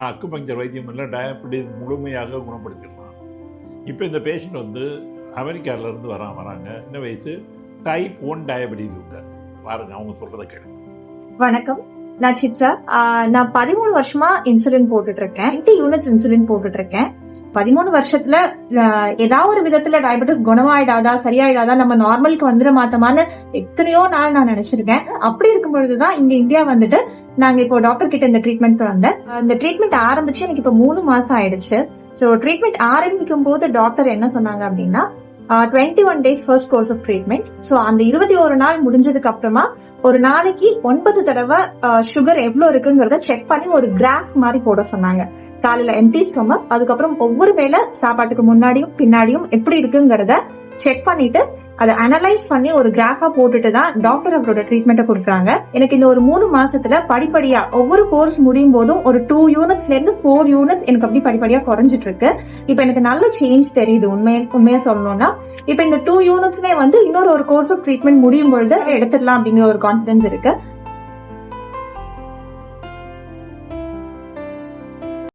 Acupuncture வைத்தியம் இல்லை, diabetes முழுமையாக குணப்படுத்திடலாம். இப்போ இந்த பேஷண்ட் வந்து அமெரிக்காவிலேருந்து வராங்க. என்ன வயசு? டைப் 1 டயபெட்டிஸ் உண்டு. பாருங்க, அவங்க சொல்றதை கேளுங்க. வணக்கம், நான் சித்ரா. நான் 13 வருஷமா இன்சுலின் போட்டுட்டு இருக்கேன். 20 யூனிட்ஸ் இன்சுலின் போட்டுட்டு இருக்கேன். 13 வருஷத்துல ஏதாவது ஒரு விதத்துல டயபெட்டிஸ் குணமாயிடாதா, சரியாயிடாதா, நம்ம நார்மலுக்கு வந்துட மாட்டோமான்னு எத்தனையோ நாள் நான் நினைச்சிருக்கேன். அப்படி இருக்கும் பொழுதுதான் இங்க இந்தியா வந்துட்டு நாங்க இப்போ டாக்டர் கிட்ட இந்த ட்ரீட்மெண்ட் வந்தேன். இந்த ட்ரீட்மெண்ட் ஆரம்பிச்சு எனக்கு இப்ப 3 மாசம் ஆயிடுச்சு. சோ ட்ரீட்மெண்ட் ஆரம்பிக்கும் போது டாக்டர் என்ன சொன்னாங்க அப்படின்னா 21 days first course of treatment. So அந்த 21 நாள் முடிஞ்சதுக்கு அப்புறமா ஒரு நாளைக்கு 9 தடவை சுகர் எவ்வளவு இருக்குங்கிறத செக் பண்ணி ஒரு கிராஃப் மாதிரி போட சொன்னாங்க. காலையில எம்டி ஸ்டொமக், அதுக்கப்புறம் ஒவ்வொரு வேளை சாப்பாட்டுக்கு முன்னாடியும் பின்னாடியும் எப்படி இருக்குங்கிறத செக் பண்ணிட்டு அதை அனலைஸ் பண்ணி ஒரு கிராஃபா போட்டுட்டு தான் டாக்டர் அவரோட ட்ரீட்மெண்ட்டை கொடுக்குறாங்க. எனக்கு இந்த ஒரு 3 மாசத்துல படிப்படியா ஒவ்வொரு கோர்ஸ் முடியும் போதும் ஒரு 2 யூனிட்ஸ்ல இருந்து 4 யூனிட்ஸ் எனக்கு அப்படி படிப்படியா குறைஞ்சிட்டு இருக்கு. இப்ப எனக்கு நல்ல சேஞ்ச் தெரியுது. உண்மையா சொல்லணும்னா இப்ப இந்த 2 யூனிட்ஸ்மே வந்து இன்னொரு கோர்ஸ் ஆஃப் ட்ரீட்மெண்ட் முடியும் பொழுது எடுத்துடலாம் அப்படிங்கிற ஒரு கான்பிடன்ஸ் இருக்கு.